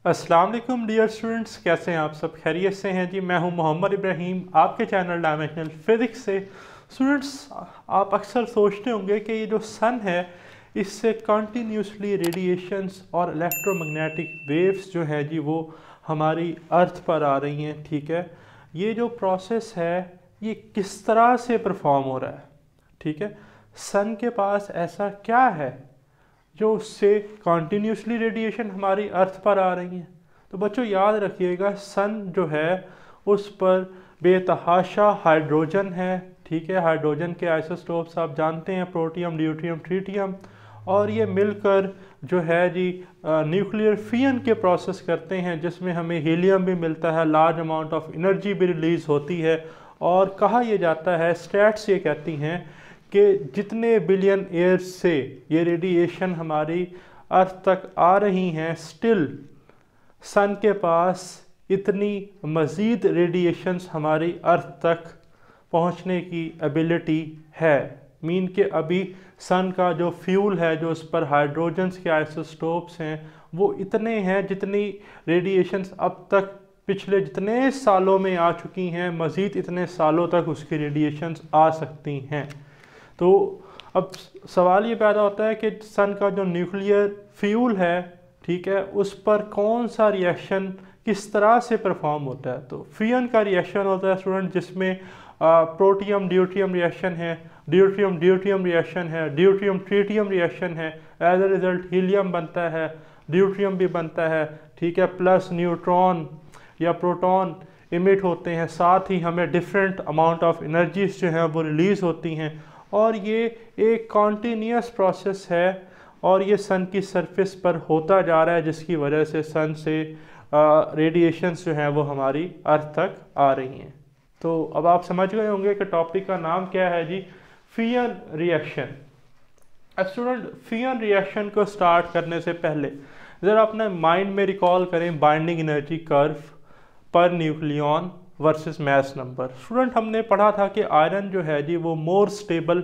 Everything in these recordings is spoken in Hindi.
अस्सलाम वालेकुम डियर स्टूडेंट्स, कैसे हैं आप सब? खैरियत से हैं जी। मैं हूं मोहम्मद इब्राहिम आपके चैनल डायमेंशनल फिज़िक्स से। स्टूडेंट्स, आप अक्सर सोचते होंगे कि ये जो सन है इससे कंटिन्यूसली रेडिएशंस और इलेक्ट्रोमैग्नेटिक वेव्स जो हैं जी वो हमारी अर्थ पर आ रही हैं। ठीक है, ये जो प्रोसेस है ये किस तरह से परफॉर्म हो रहा है? ठीक है, सन के पास ऐसा क्या है जो उससे कॉन्टीन्यूसली रेडिएशन हमारी अर्थ पर आ रही हैं? तो बच्चों याद रखिएगा, सन जो है उस पर बेतहाशा हाइड्रोजन है। ठीक है, हाइड्रोजन के आइसोटोप्स आप जानते हैं, प्रोटियम, ड्यूटियम, ट्रिटियम, और ये मिलकर जो है जी न्यूक्लियर फियन के प्रोसेस करते हैं जिसमें हमें हीलियम भी मिलता है, लार्ज अमाउंट ऑफ एनर्जी भी रिलीज़ होती है। और कहा यह जाता है, स्टैट्स ये कहती हैं कि जितने बिलियन ईयर्स से ये रेडिएशन हमारी अर्थ तक आ रही हैं, स्टिल सन के पास इतनी मज़ीद रेडिएशंस हमारी अर्थ तक पहुंचने की एबिलिटी है। मीन कि अभी सन का जो फ्यूल है, जो उस पर हाइड्रोजन्स के आइसोटोप्स हैं, वो इतने हैं जितनी रेडिएशंस अब तक पिछले जितने सालों में आ चुकी हैं, मज़ीद इतने सालों तक उसकी रेडिएशंस आ सकती हैं। तो अब सवाल ये पैदा होता है कि सन का जो न्यूक्लियर फ्यूल है, ठीक है, उस पर कौन सा रिएक्शन किस तरह से परफॉर्म होता है? तो फियन का रिएक्शन होता है स्टूडेंट, जिसमें प्रोटियम ड्यूटियम रिएक्शन है, ड्यूटियम ड्यूटियम रिएक्शन है, ड्यूटियम ट्रिटियम रिएक्शन है, एज अ रिजल्ट हीलियम बनता है, ड्यूटियम भी बनता है। ठीक है, प्लस न्यूट्रॉन या प्रोटॉन इमिट होते हैं, साथ ही हमें डिफरेंट अमाउंट ऑफ एनर्जीज जो हैं वो रिलीज़ होती हैं। और ये एक कॉन्टीन्यूस प्रोसेस है और ये सन की सरफेस पर होता जा रहा है, जिसकी वजह से सन से रेडिएशंस जो हैं वो हमारी अर्थ तक आ रही हैं। तो अब आप समझ गए होंगे कि टॉपिक का नाम क्या है जी, फियन रिएक्शन। अब स्टूडेंट, फियन रिएक्शन को स्टार्ट करने से पहले ज़रा अपने माइंड में रिकॉल करें binding energy curve per nucleon versus mass number. Student, हमने पढ़ा था कि आयरन जो है जी वो मोर स्टेबल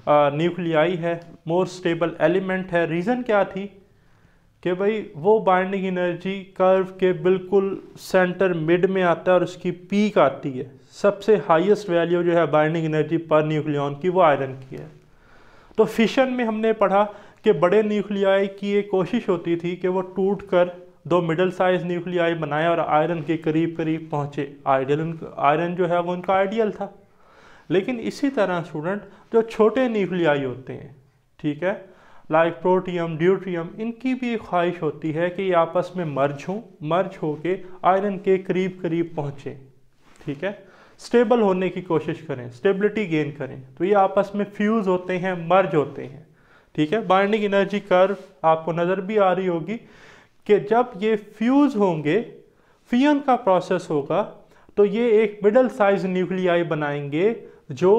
न्यूक्लियाई है, मोर स्टेबल एलिमेंट है। रीज़न क्या थी कि भाई वो बाइंडिंग एनर्जी कर्व के बिल्कुल सेंटर मिड में आता है और उसकी पीक आती है। सबसे हाईएस्ट वैल्यू जो है बाइंडिंग एनर्जी पर न्यूक्लियन की वो आयरन की है। तो फिशन में हमने पढ़ा कि बड़े न्यूक्लियाई की एक कोशिश होती थी कि वो टूट कर दो मिडल साइज न्यूक्लियाई बनाए और आयरन के करीब करीब पहुँचे। आयरन जो है वो उनका आइडियल था। लेकिन इसी तरह स्टूडेंट, जो छोटे न्यूक्लियाई होते हैं, ठीक है, लाइक प्रोटियम, ड्यूटियम, इनकी भी एक ख्वाहिश होती है कि ये आपस में मर्ज होके आयरन के करीब करीब पहुँचे। ठीक है, स्टेबल होने की कोशिश करें, स्टेबिलिटी गेन करें। तो ये आपस में फ्यूज़ होते हैं, मर्ज होते हैं। ठीक है, बाइंडिंग एनर्जी कर्व आपको नज़र भी आ रही होगी कि जब ये फ्यूज़ होंगे, फियन का प्रोसेस होगा, तो ये एक मिडल साइज न्यूक्लियाई बनाएंगे जो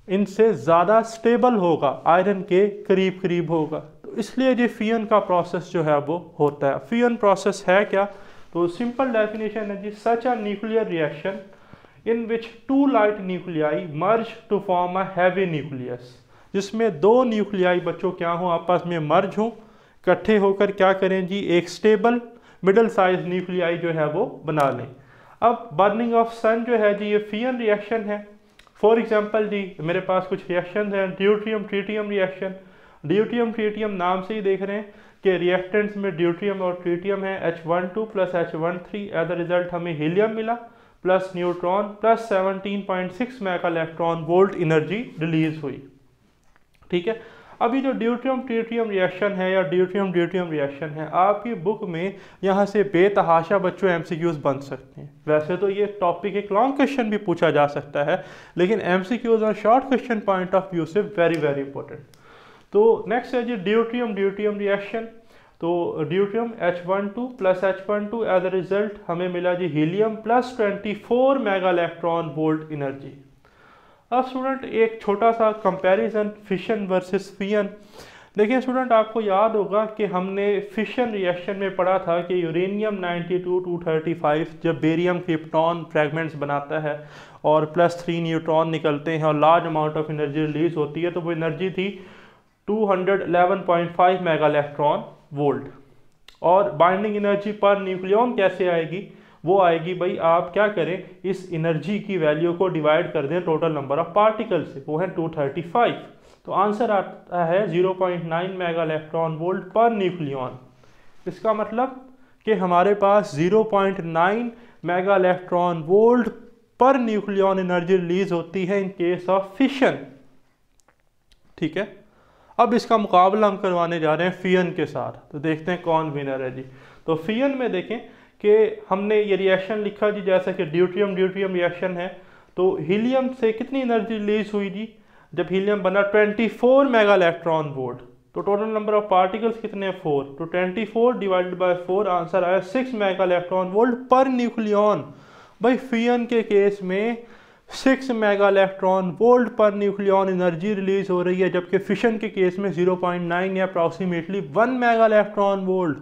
इनसे ज़्यादा स्टेबल होगा, आयरन के करीब करीब होगा। तो इसलिए ये फियन का प्रोसेस जो है वो होता है। फियन प्रोसेस है क्या? तो सिंपल डेफिनेशन है जी, such a nuclear reaction in which two light nuclei merge to form a heavy nucleus. जिसमें दो न्यूक्लियाई बच्चों क्या हो, आपस में मर्ज हों, इकट्ठे होकर क्या करें जी, एक स्टेबल मिडल साइज न्यूक्लियाई जो है वो बना लें। अब बर्निंग ऑफ सन जो है जी ये फियन रिएक्शन है। फॉर एग्जांपल जी, मेरे पास कुछ रिएक्शन हैं, deuterium tritium reaction. Deuterium tritium नाम से ही देख रहे हैं कि रिएक्टेंट्स में ड्यूटियम और ट्रिटियम है, H12 plus H13। As a result हमें हीलियम मिला plus neutron plus 17.6 mega electron volt energy release हुई। ठीक है, अभी जो ड्यूटियम ट्रिटियम रिएक्शन है या ड्यूटियम ड्यूटियम रिएक्शन है, आपकी बुक में यहाँ से बेतहाशा बच्चों एमसीक्यूज बन सकते हैं। वैसे तो ये टॉपिक एक लॉन्ग क्वेश्चन भी पूछा जा सकता है, लेकिन एमसीक्यूज और short question point of view से वेरी वेरी इंपॉर्टेंट। तो नेक्स्ट है जी ड्यूटियम ड्यूटियम रिएक्शन। तो deuterium H12 plus H12, as a result हमें मिला जी helium plus 24 mega electron volt energy. अब स्टूडेंट, एक छोटा सा कंपैरिजन फिशन वर्सेस फियन। देखिए स्टूडेंट, आपको याद होगा कि हमने फिशन रिएक्शन में पढ़ा था कि यूरेनियम 92-235 जब बेरियम क्रिप्टॉन फ्रैगमेंट्स बनाता है और +3 न्यूट्रॉन निकलते हैं और large amount of energy release होती है, तो वो एनर्जी थी 211.5 मेगा इलेक्ट्रॉन वोल्ट। और बाइंडिंग एनर्जी पर न्यूक्लियॉन कैसे आएगी, वो आएगी भाई आप क्या करें, इस एनर्जी की वैल्यू को डिवाइड कर दें टोटल नंबर ऑफ पार्टिकल से, वो है 235। तो आंसर आता है 0.9 मेगा इलेक्ट्रॉन वोल्ट पर न्यूक्लियॉन। इसका मतलब कि हमारे पास 0.9 मेगा इलेक्ट्रॉन वोल्ट पर न्यूक्लियॉन एनर्जी रिलीज होती है इन केस ऑफ फिशन। ठीक है, अब इसका मुकाबला हम करवाने जा रहे हैं फियन के साथ, तो देखते हैं कौन विनर है जी। तो फियन में देखें कि हमने ये रिएक्शन लिखा जी, जैसा कि ड्यूट्रियम ड्यूट्रियम रिएक्शन है, तो हीलियम से कितनी एनर्जी रिलीज हुई जी, जब हीलियम बना 24 मेगा इलेक्ट्रॉन वोल्ट, तो टोटल नंबर ऑफ पार्टिकल्स कितने हैं 4, तो 24 डिवाइडेड बाय 4 आंसर आया 6 मेगा इलेक्ट्रॉन वोल्ट पर न्यूक्लियॉन। भाई फियन के केस में 6 मेगा इलेक्ट्रॉन वोल्ट पर न्यूक्लियॉन एनर्जी रिलीज हो रही है, जबकि फिशन के केस में 0.9 या अप्रॉक्सीमेटली 1 मेगा इलेक्ट्रॉन वोल्ट।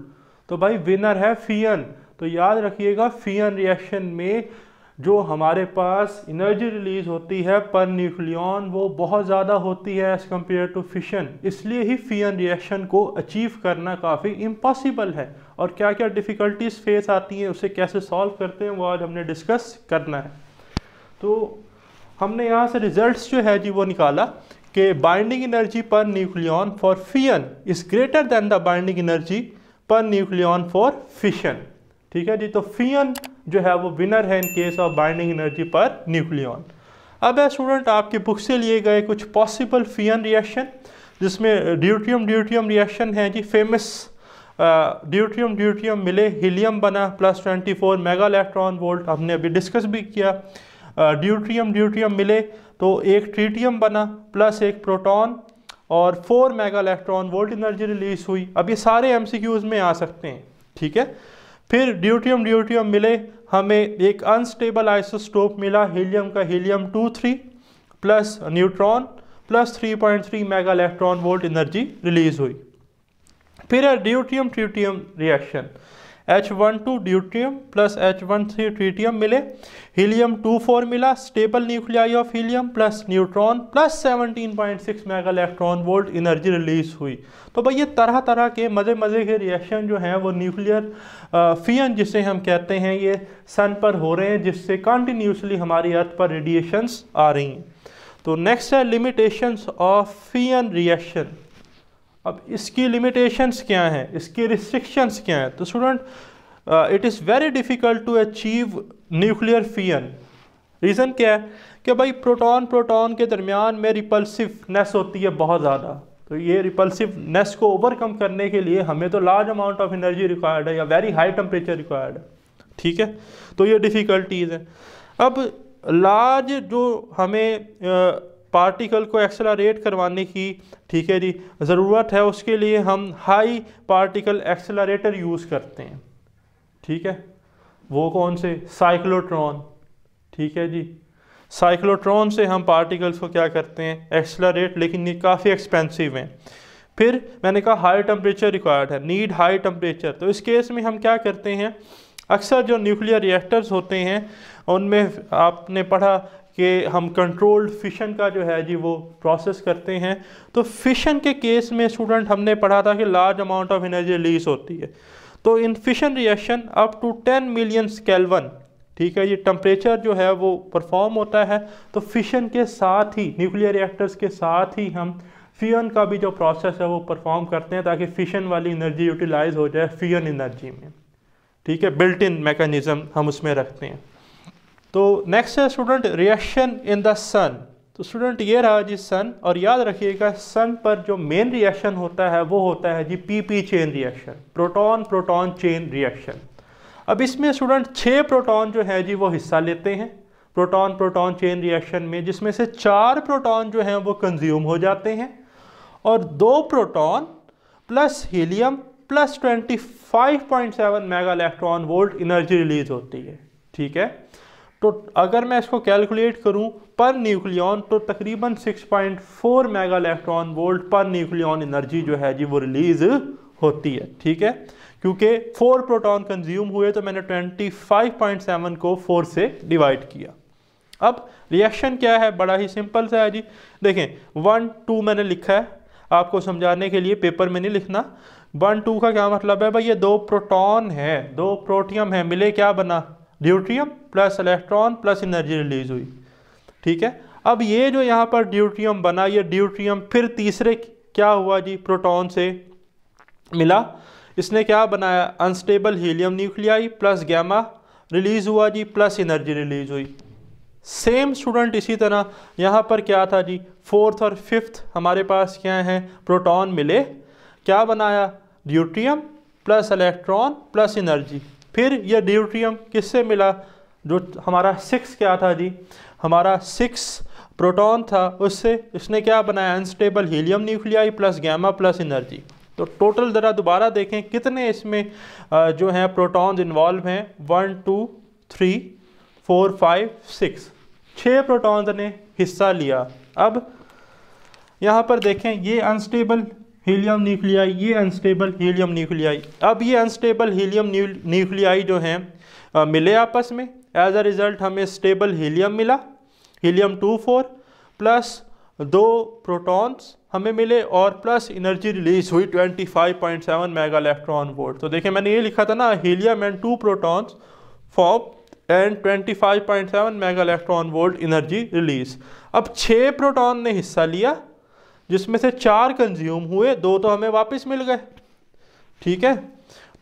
तो भाई विनर है फियन। तो याद रखिएगा फियन रिएक्शन में जो हमारे पास एनर्जी रिलीज होती है पर न्यूक्लियॉन वो बहुत ज़्यादा होती है एज़ कम्पेयर टू फिशन, इसलिए ही फियन रिएक्शन को अचीव करना काफ़ी इम्पॉसिबल है। और क्या क्या डिफ़िकल्टीज फेस आती हैं, उसे कैसे सॉल्व करते हैं, वो आज हमने डिस्कस करना है। तो हमने यहाँ से रिजल्ट्स जो है जी वो निकाला कि binding energy per nucleon for fusion is greater than the binding energy per nucleon for fission. ठीक है जी, तो फियन जो है वो विनर है in case of binding energy per nucleon. अब है स्टूडेंट आपकी बुक से लिए गए कुछ पॉसिबल फियन रिएक्शन, जिसमें ड्यूट्रियम ड्यूट्रियम रिएक्शन है जी, फेमस ड्यूट्रियम ड्यूट्रियम मिले, हीलियम बना प्लस 24 मेगा इलेक्ट्रॉन वोल्ट, हमने अभी डिस्कस भी किया। ड्यूट्रियम ड्यूट्रियम मिले तो एक ट्रीटियम बना प्लस एक प्रोटॉन और 4 mega electron volt energy release हुई। अब ये सारे एमसीक्यूज में आ सकते हैं। ठीक है, फिर ड्यूट्रियम ड्यूट्रियम मिले, हमें एक अनस्टेबल आइसोटोप मिला हीलियम का, helium 23 plus neutron plus 3.3 mega electron volt energy release हुई। फिर है deuterium tritium reaction, H12 deuterium plus H13 tritium मिले, हीलियम 24 मिला, stable nuclei of helium plus neutron plus 17.6 mega electron volt energy release हुई। तो भाई ये तरह तरह के मज़े के रिएक्शन जो हैं वो न्यूक्लियर फियन जिसे हम कहते हैं ये सन पर हो रहे हैं, जिससे कंटिन्यूसली हमारी अर्थ पर रेडिएशंस आ रही हैं। तो नेक्स्ट है लिमिटेशंस ऑफ फियन रिएक्शन। अब इसकी लिमिटेशंस क्या हैं, इसकी रिस्ट्रिक्शंस क्या हैं। तो student it is very difficult to achieve nuclear fusion. Reason क्या है कि भाई प्रोटॉन प्रोटॉन के दरमियान में रिपल्सिवनेस होती है बहुत ज़्यादा, तो ये रिपल्सिवनेस को ओवरकम करने के लिए हमें तो large amount of energy required है या वेरी हाई टेम्परेचर रिक्वायर्ड है। ठीक है, तो ये डिफ़िकल्टीज़ हैं। अब लार्ज जो हमें पार्टिकल को एक्सेलरेट करवाने की, ठीक है जी, ज़रूरत है, उसके लिए हम हाई पार्टिकल एक्सेलरेटर यूज़ करते हैं। ठीक है, वो कौन से, साइक्लोट्रॉन। ठीक है जी, साइक्लोट्रॉन से हम पार्टिकल्स को क्या करते हैं, एक्सेलरेट, लेकिन ये काफ़ी एक्सपेंसिव हैं। फिर मैंने कहा हाई टेम्परेचर रिक्वायर्ड है, नीड हाई टेम्परेचर। तो इस केस में हम क्या करते हैं, अक्सर जो न्यूक्लियर रिएक्टर्स होते हैं उनमें आपने पढ़ा कि हम कंट्रोल्ड फिशन का जो है जी वो प्रोसेस करते हैं। तो फिशन के केस में स्टूडेंट हमने पढ़ा था कि large amount of energy release होती है। तो in fission reaction up to 10 million kelvin, ठीक है, ये टेम्परेचर जो है वो परफॉर्म होता है। तो फिशन के साथ ही, न्यूक्लियर रिएक्टर्स के साथ ही हम फियन का भी जो प्रोसेस है वो परफॉर्म करते हैं, ताकि फिशन वाली एनर्जी यूटिलाइज हो जाए फियन एनर्जी में। ठीक है, बिल्ट इन मैकेनिज्म हम उसमें रखते हैं। तो नेक्स्ट है स्टूडेंट रिएक्शन इन द सन। तो स्टूडेंट ये रहा जी सन, और याद रखिएगा सन पर जो मेन रिएक्शन होता है वो होता है जी PP chain reaction, proton proton chain reaction. अब इसमें स्टूडेंट 6 प्रोटॉन जो है जी वो हिस्सा लेते हैं प्रोटॉन प्रोटॉन चेन रिएक्शन में, जिसमें से 4 प्रोटॉन जो हैं वो कंज्यूम हो जाते हैं और 2 proton plus helium plus 25.7 mega electron volt energy release होती है। ठीक है, तो अगर मैं इसको कैलकुलेट करूं पर न्यूक्लियॉन तो तकरीबन 6.4 मेगा इलेक्ट्रॉन वोल्ट पर न्यूक्लियॉन एनर्जी जो है जी वो रिलीज होती है। ठीक है, क्योंकि 4 प्रोटॉन कंज्यूम हुए तो मैंने 25.7 को 4 से डिवाइड किया। अब रिएक्शन क्या है, बड़ा ही सिंपल सा है जी। देखें 1 2 मैंने लिखा है। आपको समझाने के लिए, पेपर में नहीं लिखना। 1 2 का क्या मतलब है भाई, ये 2 प्रोटॉन है, 2 प्रोटियम है, मिले क्या बना, deuterium plus electron plus energy release हुई। ठीक है, अब ये जो यहाँ पर ड्यूट्रियम बना, ये ड्यूट्रियम फिर तीसरे क्या हुआ जी, प्रोटॉन से मिला, इसने क्या बनाया, unstable helium nuclei plus gamma release हुआ जी, प्लस एनर्जी रिलीज हुई। सेम स्टूडेंट इसी तरह यहाँ पर क्या था जी, 4th और 5th हमारे पास क्या है, प्रोटॉन मिले, क्या बनाया, deuterium plus electron plus energy. फिर यह ड्यूट्रियम किससे मिला, जो हमारा 6 क्या था जी, हमारा 6 प्रोटॉन था, उससे इसने क्या बनाया, unstable helium nuclei plus gamma plus energy. तो टोटल ज़रा दोबारा देखें कितने इसमें जो हैं प्रोटॉन्स इन्वॉल्व हैं, 1 2 3 4 5 6, 6 प्रोटॉन्स ने हिस्सा लिया। अब यहाँ पर देखें, ये अनस्टेबल हीलियम न्यूक्लियाई, ये अनस्टेबल हीलियम न्यूक्लियाई। अब ये अनस्टेबल हीलियम न्यूक्लियाई जो हैं मिले आपस में, एज अ रिज़ल्ट हमें स्टेबल हीलियम मिला, हीलियम 24 प्लस 2 प्रोटॉन्स हमें मिले और प्लस एनर्जी रिलीज हुई 25.7 मेगा इलेक्ट्रॉन वोल्ट। तो देखिए मैंने ये लिखा था ना, helium and 2 protons form and 25.7 mega electron volt energy release. अब 6 प्रोटॉन ने हिस्सा लिया, जिसमें से 4 कंज्यूम हुए, 2 तो हमें वापस मिल गए। ठीक है,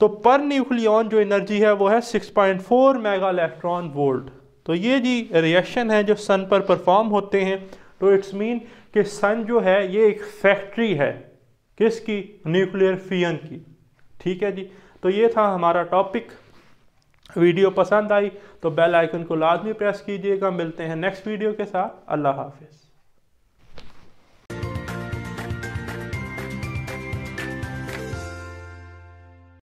तो पर न्यूक्लियन जो एनर्जी है वो है 6.4 मेगा इलेक्ट्रॉन वोल्ट। तो ये जी रिएक्शन है जो सन पर परफॉर्म होते हैं। तो इट्स मीन कि सन जो है ये एक फैक्ट्री है, किसकी, न्यूक्लियर फिजन की। ठीक है जी, तो ये था हमारा टॉपिक। वीडियो पसंद आई तो बेल आइकन को लाजमी प्रेस कीजिएगा। मिलते हैं नेक्स्ट वीडियो के साथ। अल्लाह हाफिज़।